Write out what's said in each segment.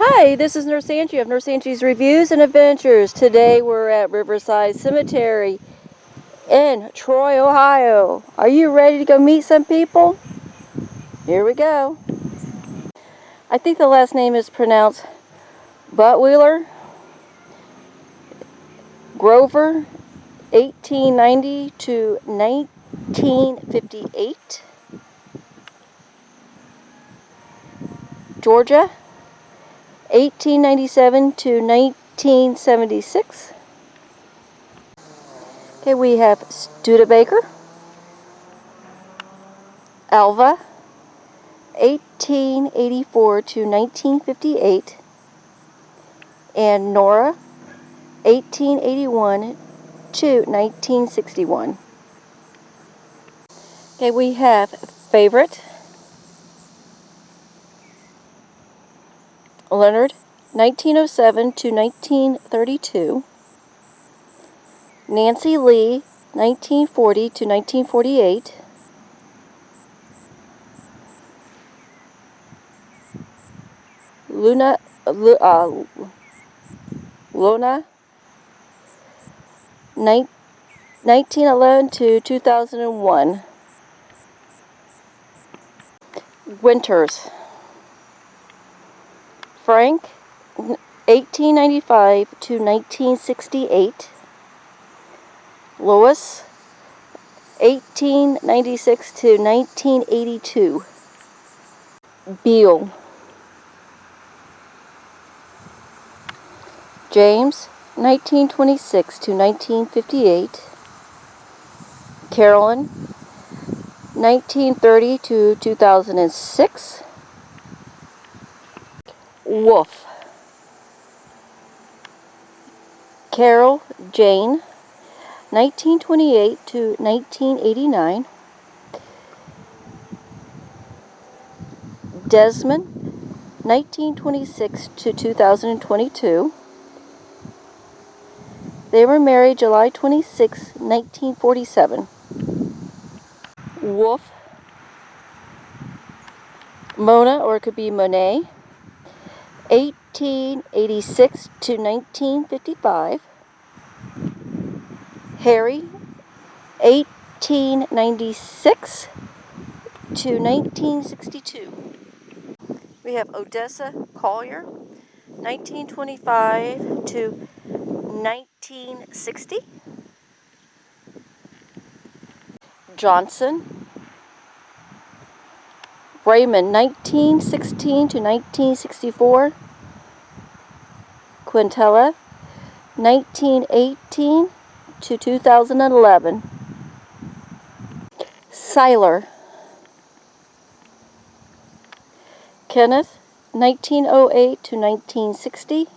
Hi, this is Nurse Angie of Nurse Angie's Reviews and Adventures. Today we're at Riverside Cemetery in Troy, Ohio. Are you ready to go meet some people? Here we go. I think the last name is pronounced Buttwheeler. Grover, 1890 to 1958. Georgia, 1897 to 1976. Okay, we have Studebaker, Alva, 1884 to 1958, and Nora, 1881 to 1961. Okay, we have Favorite, Leonard, 1907 to 1932, Nancy Lee, 1940 to 1948, Lona, 1911 to 2001. Winters, Frank, 1895 to 1968. Lois, 1896 to 1982. Beale, James, 1926 to 1958. Carolyn, 1930 to 2006. Wolf, Carol Jane, 1928 to 1989. Desmond, 1926 to 2022. They were married July 26, 1947. Wolf, Mona, or it could be Monet, 1886 to 1955. Harry, 1896 to 1962. We have Odessa Collier, 1925 to 1960. Johnson, Raymond, 1916 to 1964. Quintella, 1918 to 2011. Seiler, Kenneth, 1908 to 1960.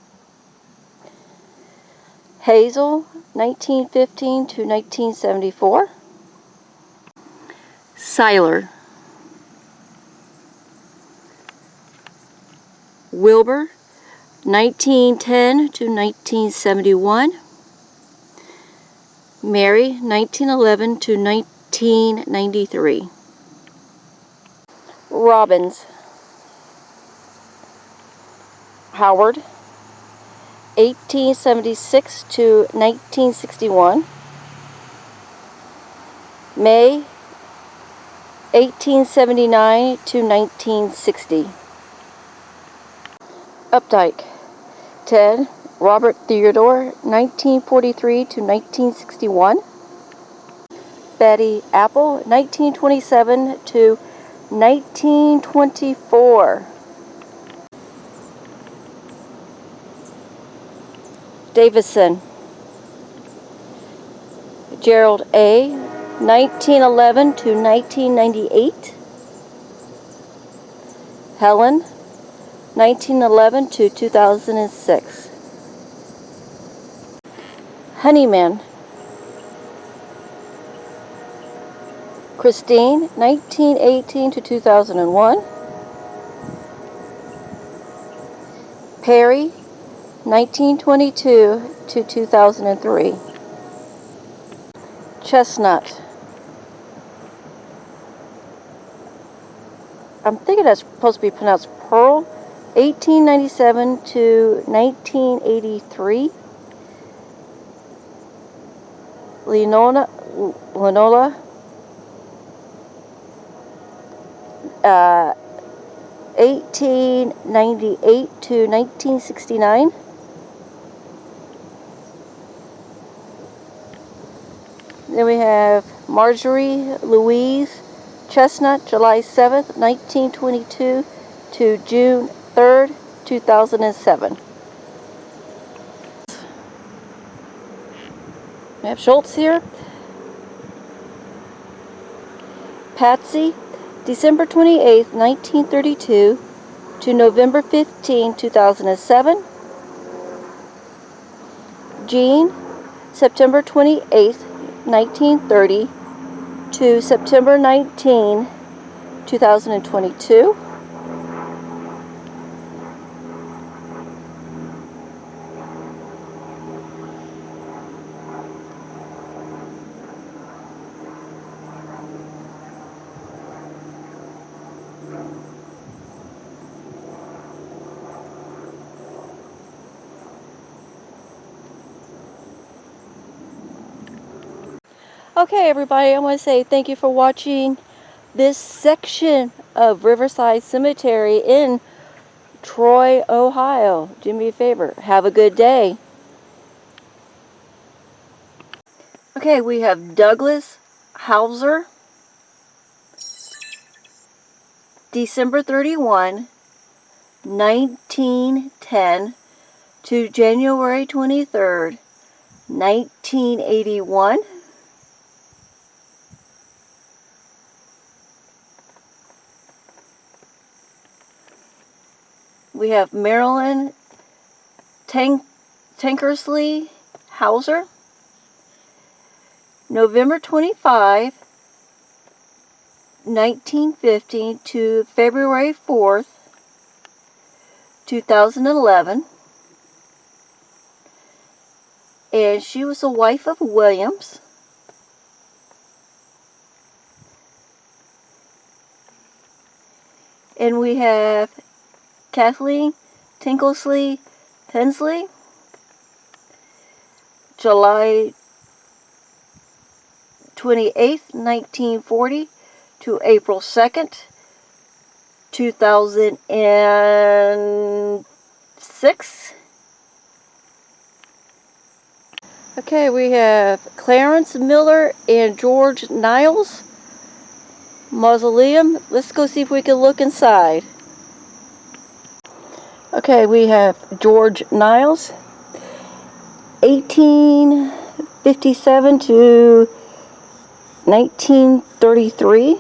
Hazel, 1915 to 1974. Seiler, Wilbur, 1910 to 1971. Mary, 1911 to 1993. Robbins, Howard, 1876 to 1961. May, 1879 to 1960. Updike, Ted Robert Theodore, 1943 to 1961. Betty Apple, 1927 to 1924. Davison, Gerald A., 1911 to 1998. Helen, 1911 to 2006. Honeyman, Christine, 1918 to 2001. Perry, 1922 to 2003. Chestnut, I'm thinking that's supposed to be pronounced Pearl, 1897 to 1983. Linola, 1898 to 1969. Then we have Marjorie Louise Chestnut, July 7th, 1922 to June 3rd, 2007. We have Schultz here. Patsy, December 28th, 1932 to November 15, 2007. Jean, September 28th, 1930 to September 19, 2022. Okay, everybody, I want to say thank you for watching this section of Riverside Cemetery in Troy, Ohio. Do me a favor, have a good day. Okay, we have Douglas Hauser, December 31, 1910 to January 23rd, 1981. We have Marilyn Tankersley Hauser, November 25, 1950 to February 4th, 2011. And she was the wife of Williams. And we have Kathleen Tinkersley Hensley, July 28th, 1940 to April 2nd, 2006. Okay, we have Clarence Miller and George Niles Mausoleum. Let's go see if we can look inside. Okay, we have George Niles, 1857 to 1933.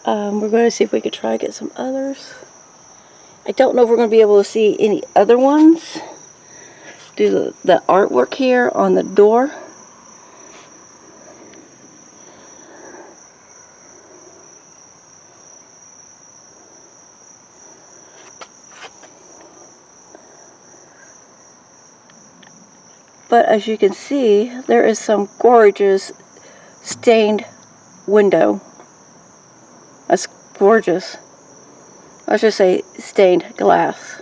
We're going to see if we could try to get some others. I don't know if we're going to be able to see any other ones. Do the artwork here on the door. But as you can see, there is some gorgeous stained window. That's gorgeous. I should say stained glass.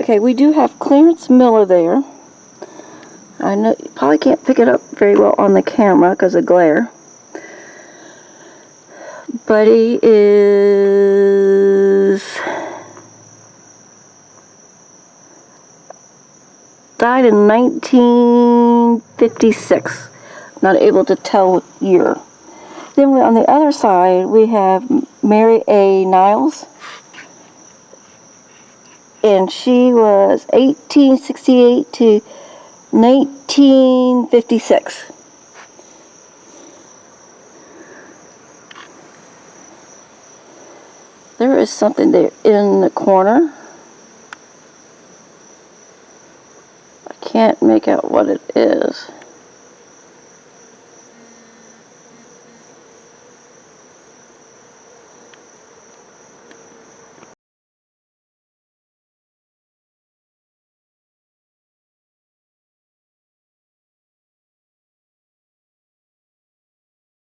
Okay, we do have Clarence Miller there. I know you probably can't pick it up very well on the camera because of glare. But he is died in 1956. Not able to tell year. Then on the other side we have Mary A. Niles, and she was 1868 to 1956. There is something there in the corner. I can't make out what it is.